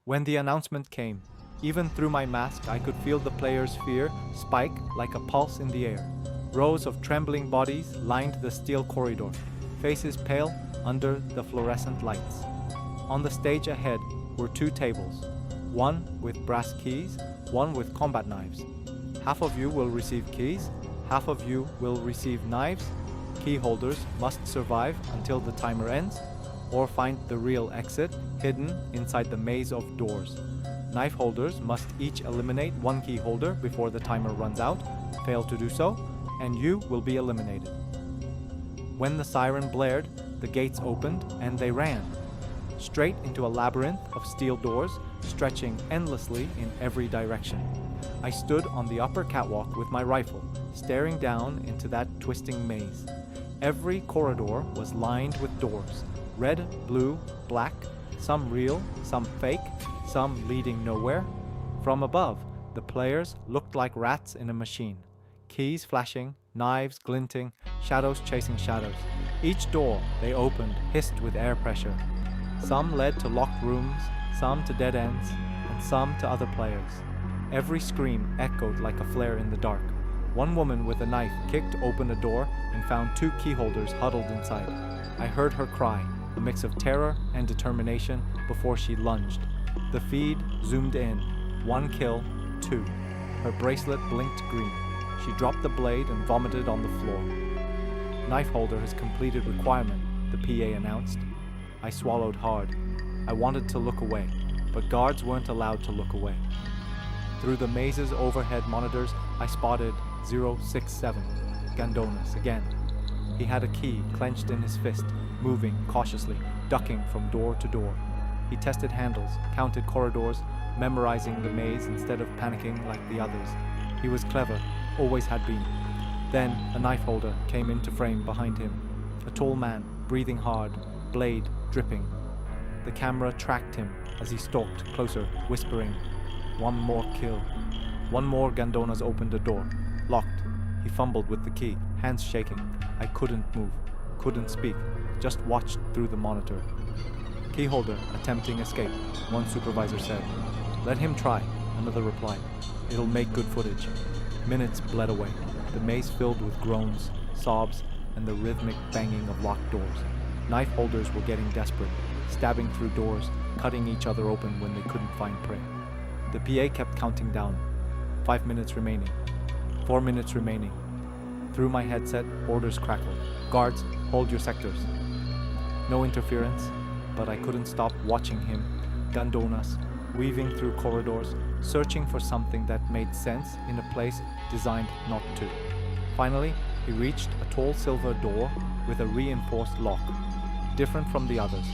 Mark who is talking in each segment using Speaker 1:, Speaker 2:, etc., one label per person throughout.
Speaker 1: When the announcement came, even through my mask I could feel the players' fear spike like a pulse in the air. Rows of trembling bodies lined the steel corridor, faces pale under the fluorescent lights. On the stage ahead were two tables, one with brass keys, one with combat knives. Half of you will receive keys, half of you will receive knives. Key holders must survive until the timer ends, or find the real exit hidden inside the maze of doors. Knife holders must each eliminate one key holder before the timer runs out. Fail to do so, and you will be eliminated. When the siren blared, the gates opened and they ran, straight into a labyrinth of steel doors stretching endlessly in every direction. I stood on the upper catwalk with my rifle, staring down into that twisting maze. Every corridor was lined with doors, red, blue, black, some real, some fake, some leading nowhere. From above, the players looked like rats in a machine. Keys flashing, knives glinting, shadows chasing shadows. Each door they opened hissed with air pressure. Some led to locked rooms, some to dead ends, and some to other players. Every scream echoed like a flare in the dark. One woman with a knife kicked open a door and found two key holders huddled inside. I heard her cry, a mix of terror and determination, before she lunged. The feed zoomed in. 1 kill, 2. Her bracelet blinked green. She dropped the blade and vomited on the floor. Knife holder has completed requirement, the PA announced. I swallowed hard. I wanted to look away, but guards weren't allowed to look away. Through the maze's overhead monitors, I spotted 067, Gandonas again. He had a key clenched in his fist, moving cautiously, ducking from door to door. He tested handles, counted corridors, memorizing the maze instead of panicking like the others. He was clever, always had been. Then a knife holder came into frame behind him. A tall man, breathing hard, blade dripping. The camera tracked him as he stalked closer, whispering, "One more kill." One more Gandonas opened a door. Locked. He fumbled with the key, hands shaking. I couldn't move, couldn't speak, just watched through the monitor. Keyholder attempting escape, one supervisor said. "Let him try," another replied. "It'll make good footage." Minutes bled away, the maze filled with groans, sobs, and the rhythmic banging of locked doors. Knife holders were getting desperate, stabbing through doors, cutting each other open when they couldn't find prey. The PA kept counting down. 5 minutes remaining. 4 minutes remaining. Through my headset, orders crackled. "Guards, hold your sectors." No interference, but I couldn't stop watching him, Gandonas, weaving through corridors, searching for something that made sense in a place designed not to. Finally, he reached a tall silver door with a reinforced lock, different from the others.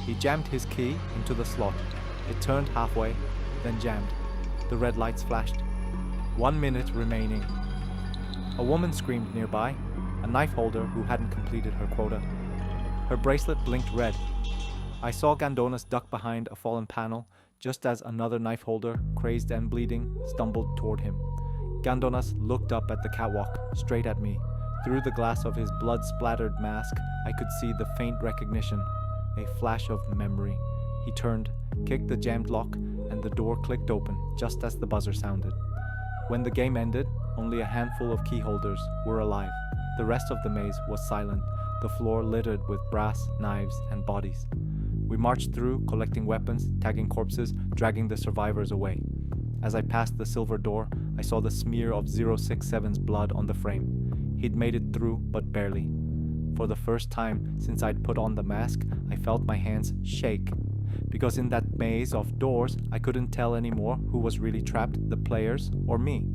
Speaker 1: He jammed his key into the slot. It turned halfway, then jammed. The red lights flashed. 1 minute remaining. A woman screamed nearby, a knife holder who hadn't completed her quota. Her bracelet blinked red. I saw Gandonas duck behind a fallen panel just as another knife holder, crazed and bleeding, stumbled toward him. Gandonas looked up at the catwalk, straight at me. Through the glass of his blood-splattered mask, I could see the faint recognition, a flash of memory. He turned, kicked the jammed lock, and the door clicked open just as the buzzer sounded. When the game ended, only a handful of key holders were alive. The rest of the maze was silent, the floor littered with brass, knives, and bodies. We marched through, collecting weapons, tagging corpses, dragging the survivors away. As I passed the silver door, I saw the smear of 067's blood on the frame. He'd made it through, but barely. For the first time since I'd put on the mask, I felt my hands shake. Because in that maze of doors, I couldn't tell anymore who was really trapped, the players or me.